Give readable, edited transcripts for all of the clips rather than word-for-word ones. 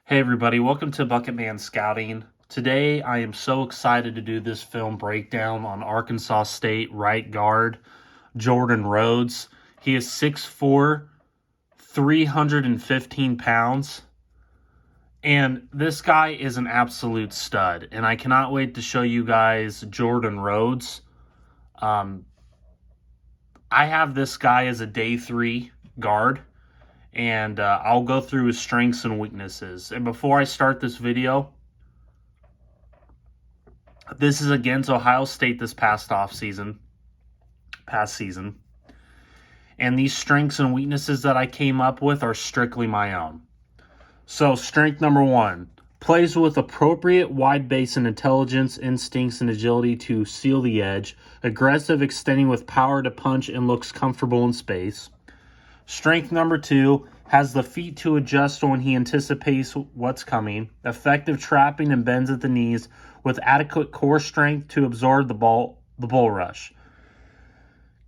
Hey everybody, welcome to Bucket Man Scouting. Today I am so excited to do this film breakdown on Arkansas State right guard Jordan Rhodes. He is 6'4", 315 pounds, and this guy is an absolute stud, and I cannot wait to show you guys Jordan Rhodes. I have this guy as a day 3 guard, and I'll go through his strengths and weaknesses. And before I start this video, this is against Ohio State this past season. And these strengths and weaknesses that I came up with are strictly my own. So strength number 1, plays with appropriate wide base and intelligence, instincts, and agility to seal the edge. Aggressive, extending with power to punch and looks comfortable in space. Strength number 2, has the feet to adjust when he anticipates what's coming. Effective trapping and bends at the knees with adequate core strength to absorb the bull rush.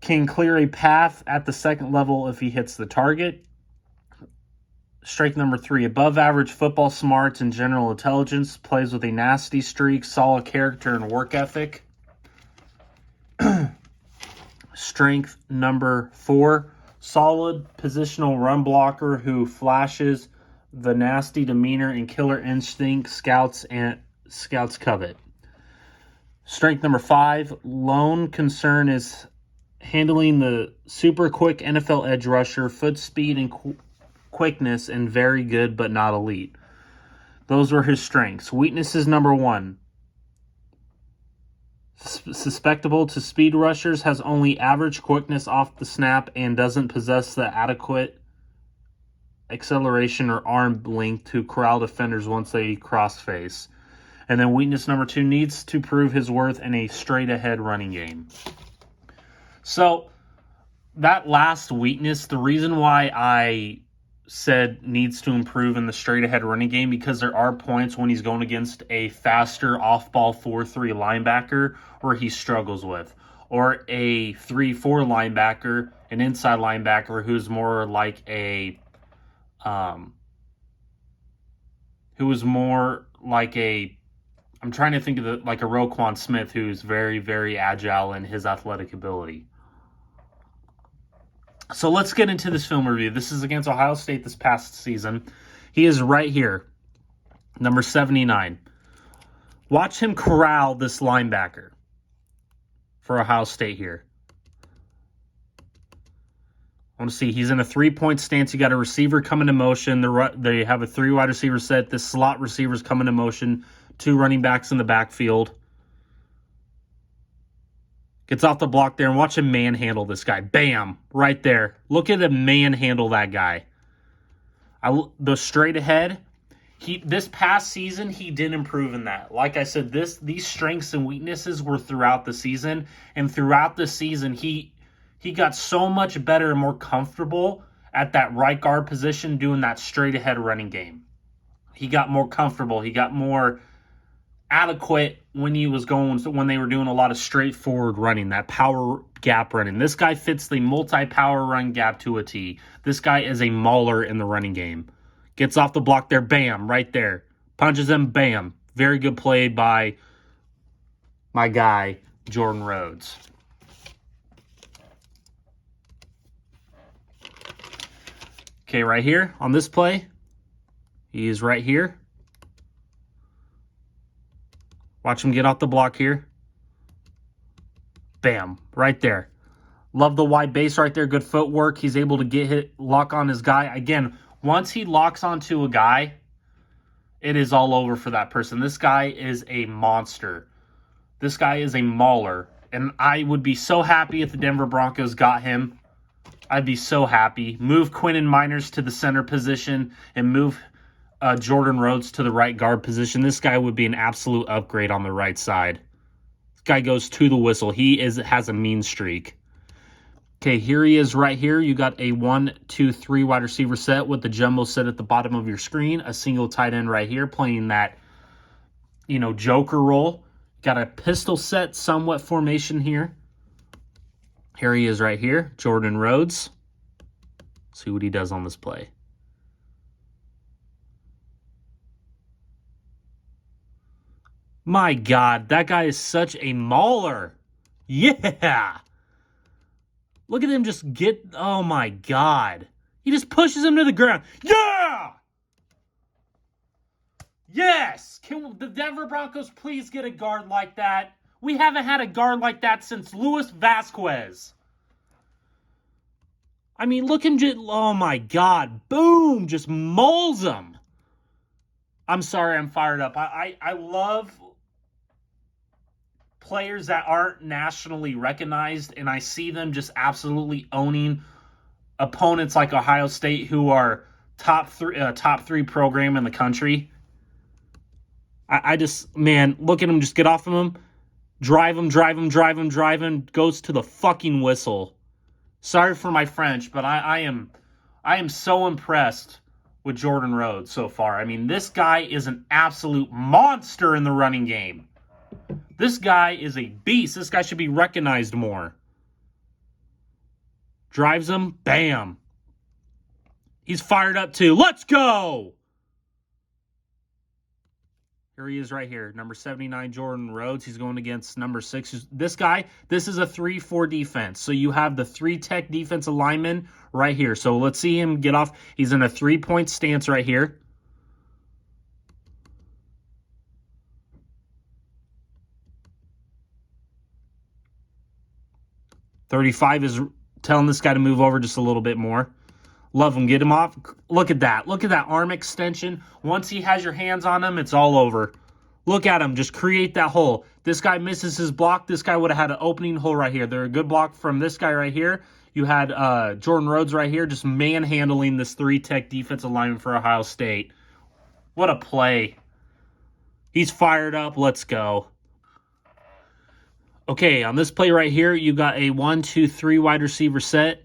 Can clear a path at the second level if he hits the target. Strength number 3, above average football smarts and general intelligence. Plays with a nasty streak, solid character, and work ethic. Strength number 4, solid positional run blocker who flashes the nasty demeanor and killer instinct scouts covet. Strength number 5, lone concern is handling the super quick NFL edge rusher, foot speed and quickness, and very good but not elite. Those were his strengths. Weaknesses number 1, susceptible to speed rushers, has only average quickness off the snap, and doesn't possess the adequate acceleration or arm length to corral defenders once they cross face. And then weakness number 2, needs to prove his worth in a straight-ahead running game. So that last weakness, the reason why I said needs to improve in the straight-ahead running game, because there are points when he's going against a faster off-ball 4-3 linebacker where he struggles with, or a 3-4 linebacker, an inside linebacker who's more like a I'm trying to think of like a Roquan Smith, who's very, very agile in his athletic ability. So let's get into this film review. This is against Ohio State this past season. He is right here, number 79. Watch him corral this linebacker for Ohio State here. I want to see. He's in a 3-point stance. You got a receiver coming to motion. They have a 3 wide receiver set. This slot receiver's coming to motion. 2 running backs in the backfield. Gets off the block there, and watch him manhandle this guy. Bam! Right there. Look at him manhandle that guy. The straight ahead, this past season, he did improve in that. Like I said, these strengths and weaknesses were throughout the season, and throughout the season, he got so much better and more comfortable at that right guard position doing that straight ahead running game. He got more comfortable. He got more adequate when they were doing a lot of straightforward running, that power gap running. This guy fits the multi-power run gap to a T. This guy is a mauler in the running game. Gets off the block there, bam, right there. Punches him, bam. Very good play by my guy, Jordan Rhodes. Okay, right here on this play, he is right here. Watch him get off the block here. Bam, right there. Love the wide base right there. Good footwork. He's able to lock on his guy. Again, once he locks onto a guy, it is all over for that person. This guy is a monster. This guy is a mauler. And I would be so happy if the Denver Broncos got him. I'd be so happy. Move Quinton Miners to the center position and move Jordan Rhodes to the right guard position. This guy would be an absolute upgrade on the right side. This guy goes to the whistle. He has a mean streak. Okay, here he is right here. You got a 1, 2, 3 wide receiver set with the jumbo set at the bottom of your screen. A single tight end right here playing that, joker role. Got a pistol set somewhat formation here. Here he is right here, Jordan Rhodes. Let's see what he does on this play. My God, that guy is such a mauler. Yeah. Look at him just get, oh my God. He just pushes him to the ground. Yeah! Yes! Can the Denver Broncos please get a guard like that? We haven't had a guard like that since Luis Vasquez. I mean, look him just, oh my God. Boom! Just mauls him. I'm sorry, I'm fired up. I love players that aren't nationally recognized, and I see them just absolutely owning opponents like Ohio State, who are top three program in the country. I just, man, look at him, just get off of him, drive him, goes to the fucking whistle. Sorry for my French, but I am so impressed with Jordan Rhodes so far. I mean, this guy is an absolute monster in the running game. This guy is a beast. This guy should be recognized more. Drives him, bam. He's fired up too. Let's go! Here he is right here. Number 79, Jordan Rhodes. He's going against number 6. This guy, this is a 3-4 defense. So you have the 3-tech defensive lineman right here. So let's see him get off. He's in a 3-point stance right here. .35 is telling this guy to move over just a little bit more. Love him. Get him off. Look at that. Look at that arm extension. Once he has your hands on him, it's all over. Look at him. Just create that hole. This guy misses his block. This guy would have had an opening hole right here. They're a good block from this guy right here. You had Jordan Rhodes right here just manhandling this 3-tech defensive lineman for Ohio State. What a play. He's fired up. Let's go. Okay, on this play right here, you got a 1-2-3 wide receiver set.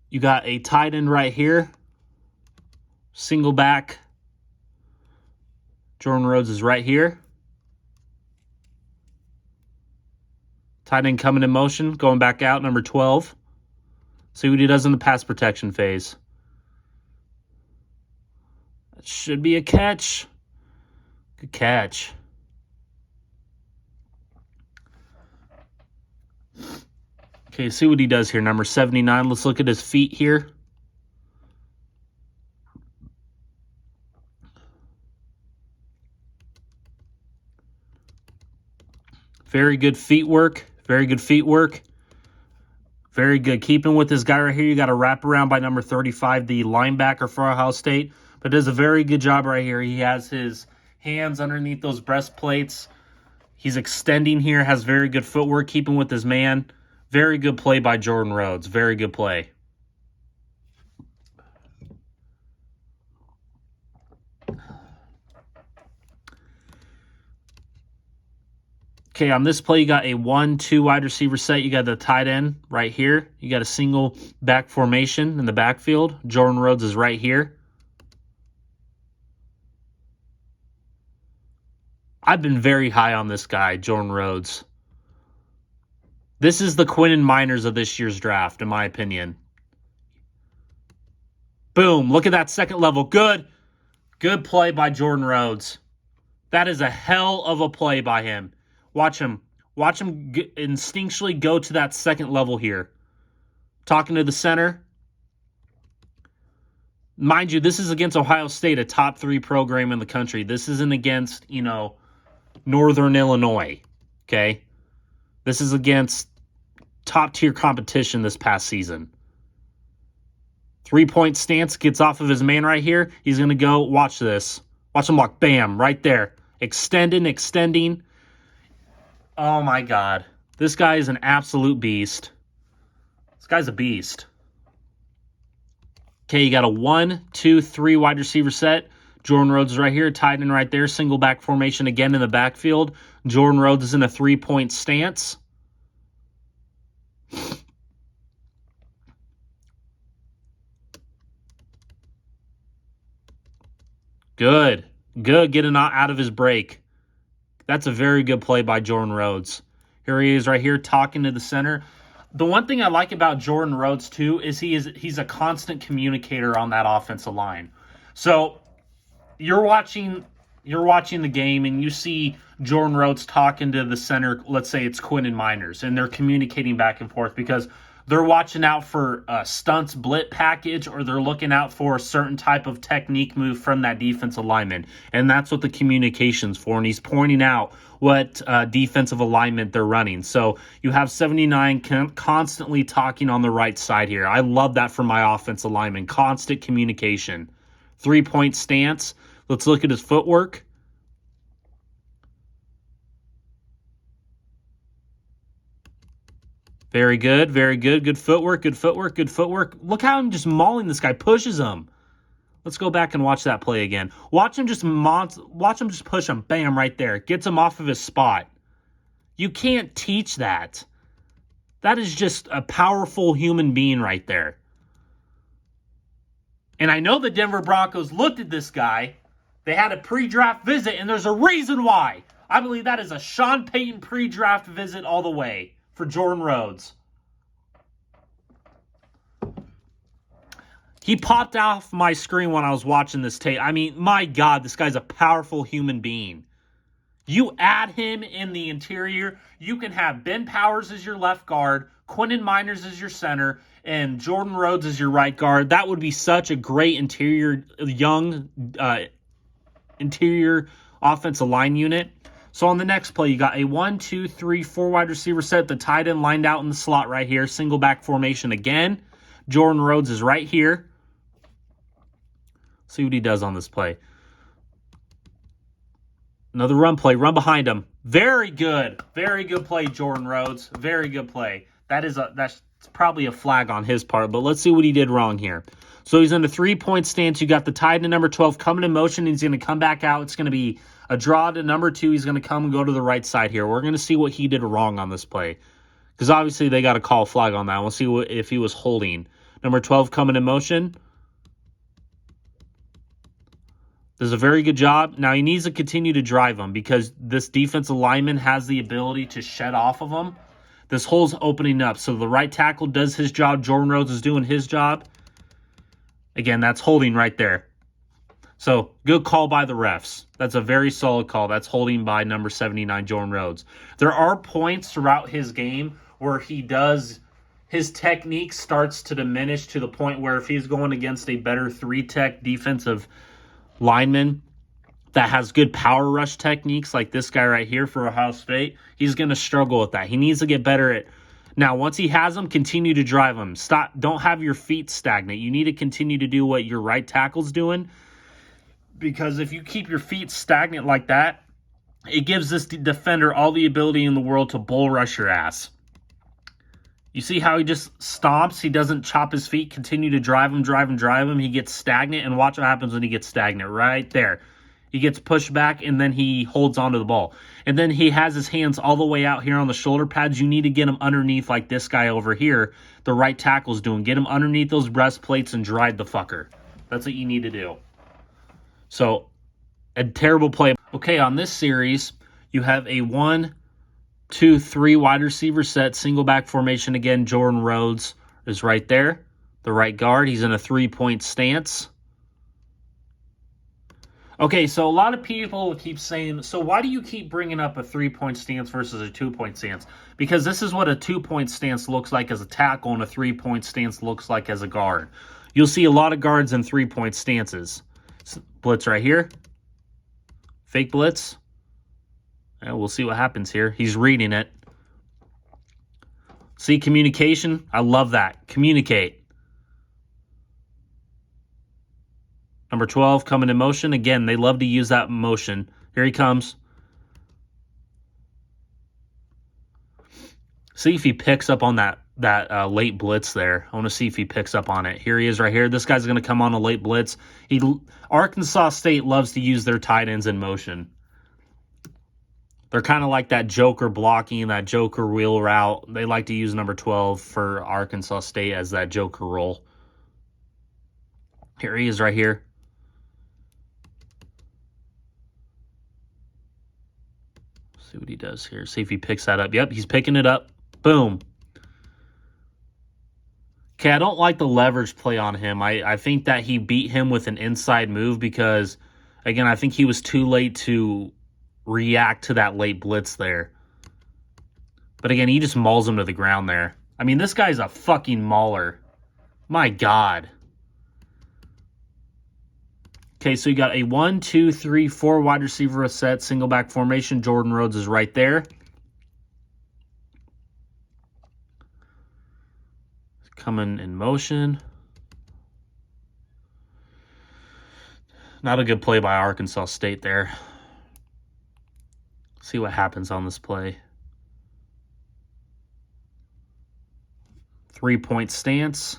You got a tight end right here. Single back. Jordan Rhodes is right here. Tight end coming in motion, going back out, number 12. See what he does in the pass protection phase. That should be a catch. Good catch. Okay, see what he does here. Number 79. Let's look at his feet here. Very good feet work. Very good feet work. Very good. Keeping with this guy right here, you got a wraparound by number 35, the linebacker for Ohio State. But does a very good job right here. He has his hands underneath those breastplates. He's extending here, has very good footwork, keeping with his man. Very good play by Jordan Rhodes. Very good play. Okay, on this play, you got a 1-2 wide receiver set. You got the tight end right here. You got a single back formation in the backfield. Jordan Rhodes is right here. I've been very high on this guy, Jordan Rhodes. This is the Quinton Miners of this year's draft, in my opinion. Boom. Look at that second level. Good. Good play by Jordan Rhodes. That is a hell of a play by him. Watch him. Watch him instinctually go to that second level here. Talking to the center. Mind you, this is against Ohio State, a top 3 program in the country. This isn't against, Northern Illinois. Okay? This is against top-tier competition this past season. 3-point stance, gets off of his man right here. He's going to go, watch this. Watch him walk. Bam, right there. Extending. Oh, my God. This guy is an absolute beast. This guy's a beast. Okay, you got a 1-2-3 wide receiver set. Jordan Rhodes is right here, tight end right there. Single back formation again in the backfield. Jordan Rhodes is in a 3-point stance. Good. Getting out of his break. That's a very good play by Jordan Rhodes. Here he is right here talking to the center. The one thing I like about Jordan Rhodes, too, is he's a constant communicator on that offensive line. So you're watching you're watching the game and you see Jordan Rhodes talking to the center, let's say it's Quinton Miners, and they're communicating back and forth because they're watching out for a stunts blitz package, or they're looking out for a certain type of technique move from that defensive lineman. And that's what the communication's for. And he's pointing out what defensive alignment they're running. So you have 79 constantly talking on the right side here. I love that from my offensive lineman. Constant communication. 3-point stance. Let's look at his footwork. Very good, very good. Good footwork, good footwork, good footwork. Look how I'm just mauling this guy. Pushes him. Let's go back and watch that play again. Watch him just push him. Bam, right there. Gets him off of his spot. You can't teach that. That is just a powerful human being right there. And I know the Denver Broncos looked at this guy. They had a pre-draft visit, and there's a reason why. I believe that is a Sean Payton pre-draft visit all the way for Jordan Rhodes. He popped off my screen when I was watching this tape. I mean, my God, this guy's a powerful human being. You add him in the interior, you can have Ben Powers as your left guard, Quinton Miners as your center, and Jordan Rhodes as your right guard. That would be such a great interior offensive line unit. So on the next play, you got a 1, 2, 3, 4 wide receiver set. The tight end lined out in the slot right here. Single back formation again. Jordan Rhodes is right here. See what he does on this play. Another run play. Run behind him. Very good. Very good play, Jordan Rhodes. Very good play. That's probably a flag on his part, but let's see what he did wrong here. So he's in a 3-point stance. You got the tight end number 12 coming in motion. He's going to come back out. It's going to be a draw to number 2. He's going to come and go to the right side here. We're going to see what he did wrong on this play, because obviously they got to call a flag on that. We'll see if he was holding. Number 12 coming in motion. Does a very good job. Now he needs to continue to drive him because this defensive lineman has the ability to shed off of him. This hole's opening up. So the right tackle does his job. Jordan Rhodes is doing his job. Again, that's holding right there. So good call by the refs. That's a very solid call. That's holding by number 79, Jordan Rhodes. There are points throughout his game where his technique starts to diminish to the point where if he's going against a better 3-tech defensive lineman that has good power rush techniques like this guy right here for Ohio State, he's going to struggle with that. He needs to get better at. Now, once he has them, continue to drive them. Stop. Don't have your feet stagnant. You need to continue to do what your right tackle's doing, because if you keep your feet stagnant like that, it gives this defender all the ability in the world to bull rush your ass. You see how he just stomps? He doesn't chop his feet, continue to drive him. He gets stagnant, and watch what happens when he gets stagnant. Right there. He gets pushed back, and then he holds onto the ball. And then he has his hands all the way out here on the shoulder pads. You need to get him underneath like this guy over here, the right tackle's doing. Get him underneath those breastplates and drive the fucker. That's what you need to do. So, a terrible play. Okay, on this series, you have a 1, 2, 3 wide receiver set, single back formation again. Jordan Rhodes is right there, the right guard. He's in a 3-point stance. Okay, so a lot of people keep saying, so why do you keep bringing up a 3-point stance versus a 2-point stance? Because this is what a 2-point stance looks like as a tackle and a 3-point stance looks like as a guard. You'll see a lot of guards in 3-point stances. Blitz right here. Fake blitz. And we'll see what happens here. He's reading it. See, communication? I love that. Communicate. Number 12 coming in motion. Again, they love to use that motion. Here he comes. See if he picks up on that late blitz there. I want to see if he picks up on it. Here he is right here. This guy's going to come on a late blitz. Arkansas State loves to use their tight ends in motion. They're kind of like that joker blocking, that joker wheel route. They like to use number 12 for Arkansas State as that joker role. Here he is right here. See what he does here. See if he picks that up. Yep, he's picking it up. Boom. Okay, I don't like the leverage play on him. I think that he beat him with an inside move because Again, I think he was too late to react to that late blitz there. But again, he just mauls him to the ground there. I mean, this guy's a fucking mauler. My God. Okay, so you got a 1, 2, 3, 4 wide receiver set, single back formation. Jordan Rhodes is right there. Coming in motion. Not a good play by Arkansas State there. See what happens on this play. 3-point stance.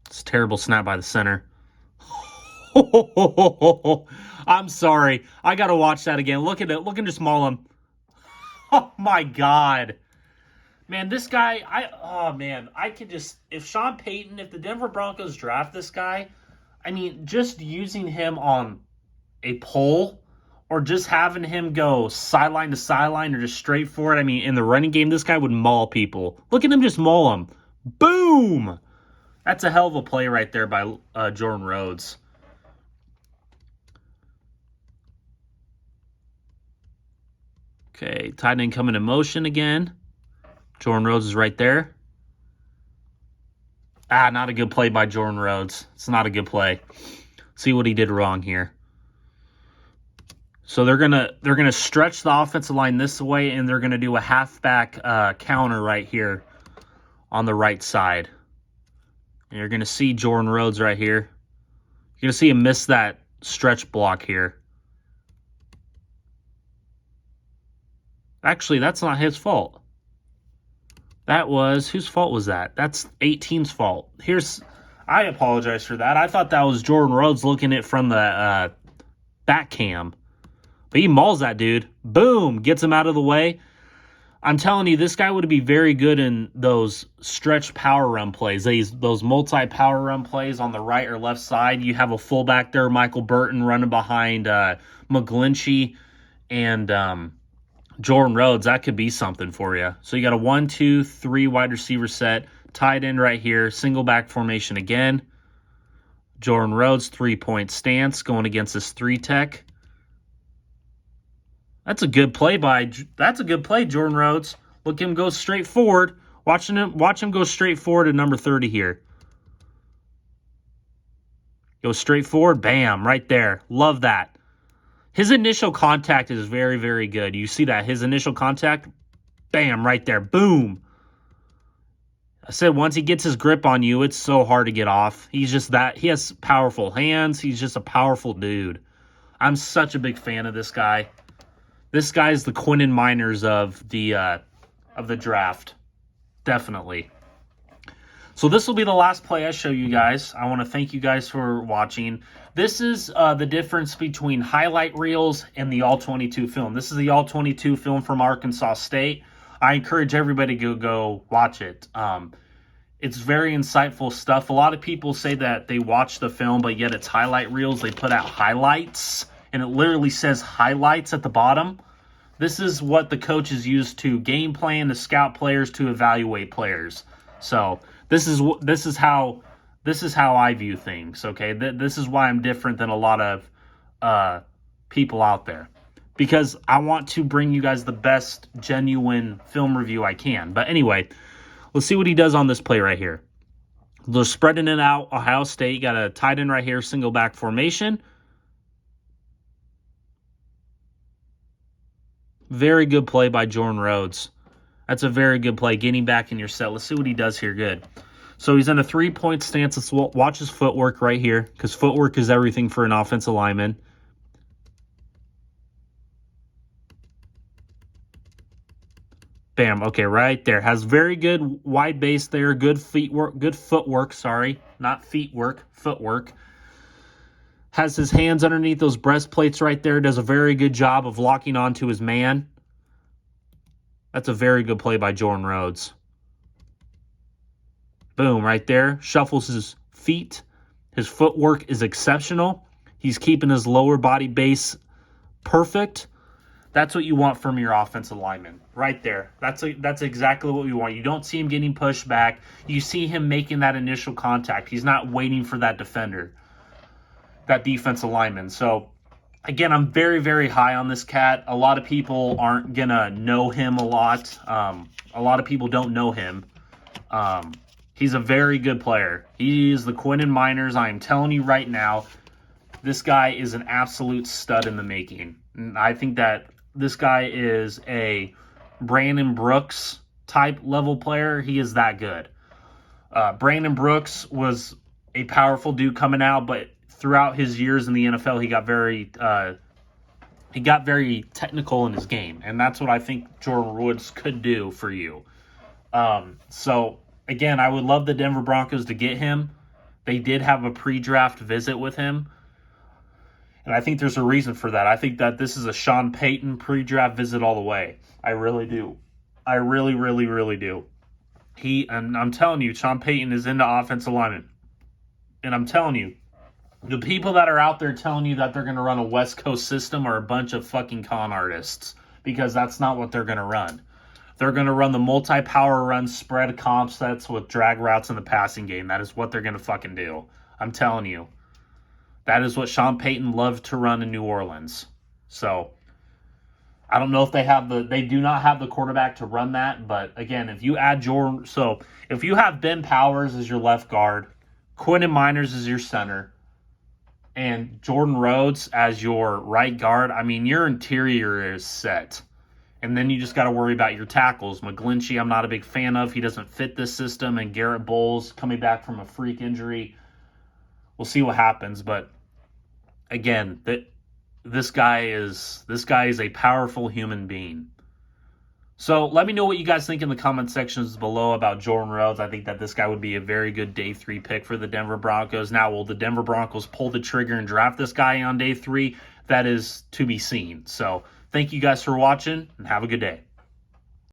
It's a terrible snap by the center. I'm sorry. I got to watch that again. Look at it. Look and just maul him. Oh, my God. Man, this guy, I could just, if Sean Payton, if the Denver Broncos draft this guy, I mean, just using him on a pole or just having him go sideline to sideline or just straight forward, I mean, in the running game, this guy would maul people. Look at him just maul them. Boom! That's a hell of a play right there by Jordan Rhodes. Okay, tight end coming in motion again. Jordan Rhodes is right there. Not a good play by Jordan Rhodes. It's not a good play. See what he did wrong here. So they're gonna stretch the offensive line this way, and they're gonna do a halfback counter right here on the right side. And you're gonna see Jordan Rhodes right here. You're gonna see him miss that stretch block here. Actually, that's not his fault. That was, whose fault was that? That's 18's fault. I apologize for that. I thought that was Jordan Rhodes looking at it from the back cam. But he mauls that dude. Boom, gets him out of the way. I'm telling you, this guy would be very good in those stretch power run plays. Those multi-power run plays on the right or left side. You have a fullback there, Michael Burton, running behind McGlinchey and Jordan Rhodes. That could be something for you. So you got a 1, 2, 3 wide receiver set, tight end right here, single back formation again. Jordan Rhodes, 3-point stance, going against this 3-tech. That's a good play Jordan Rhodes. Look him go straight forward. Watch him go straight forward to number 30 here. Go straight forward, bam, right there. Love that. His initial contact is very, very good. You see that? His initial contact, bam, right there. Boom. I said once he gets his grip on you, it's so hard to get off. He's just that. He has powerful hands. He's just a powerful dude. I'm such a big fan of this guy. This guy's the Quinton Miners of the draft. Definitely. So this will be the last play I show you guys. I want to thank you guys for watching. This is the difference between highlight reels and the All-22 film. This is the All-22 film from Arkansas State. I encourage everybody to go watch it. It's very insightful stuff. A lot of people say that they watch the film, but yet it's highlight reels. They put out highlights, and it literally says highlights at the bottom. This is what the coaches use to game plan, to scout players, to evaluate players. So this is how I view things. Okay, this is why I'm different than a lot of people out there, because I want to bring you guys the best genuine film review I can. But anyway, let's see what he does on this play right here. They're spreading it out. Ohio State got a tight end right here, single back formation. Very good play by Jordan Rhodes. That's a very good play, getting back in your set. Let's see what he does here. Good. So he's in a 3-point stance. Let's watch his footwork right here, because footwork is everything for an offensive lineman. Bam. Okay, right there. Has very good wide base there. Good footwork. Sorry, not feet work. Footwork. Has his hands underneath those breastplates right there. Does a very good job of locking onto his man. That's a very good play by Jordan Rhodes. Boom, right there. Shuffles his feet. His footwork is exceptional. He's keeping his lower body base perfect. That's what you want from your offensive lineman. Right there. That's exactly what we want. You don't see him getting pushed back. You see him making that initial contact. He's not waiting for that defender. that defensive lineman. So, again, I'm very, very high on this cat. A lot of people aren't going to know him a lot. A lot of people don't know him. He's a very good player. He is the Quinton Miners. I am telling you right now, this guy is an absolute stud in the making. And I think that this guy is a Brandon Brooks type level player. He is that good. Brandon Brooks was a powerful dude coming out, but throughout his years in the NFL, he got very technical in his game, and that's what I think Jordan Rhodes could do for you. So again, I would love the Denver Broncos to get him. They did have a pre-draft visit with him, and I think there's a reason for that. I think that this is a Sean Payton pre-draft visit all the way. I really do. I really, really, really do. And I'm telling you, Sean Payton is into offensive linemen. And I'm telling you, the people that are out there telling you that they're going to run a West Coast system are a bunch of fucking con artists, because that's not what they're going to run. They're going to run the multi-power run spread comp sets with drag routes in the passing game. That is what they're going to fucking do. I'm telling you. That is what Sean Payton loved to run in New Orleans. So I don't know if they do not have the quarterback to run that, but again, if you add if you have Ben Powers as your left guard, Quinton Miners as your center, and Jordan Rhodes as your right guard, I mean, your interior is set. And then you just got to worry about your tackles. McGlinchey, I'm not a big fan of. He doesn't fit this system, and Garrett Bowles coming back from a freak injury. We'll see what happens, but again, this guy is a powerful human being. So let me know what you guys think in the comment sections below about Jordan Rhodes. I think that this guy would be a very good day 3 pick for the Denver Broncos. Now, will the Denver Broncos pull the trigger and draft this guy on day 3? That is to be seen. So thank you guys for watching, and have a good day.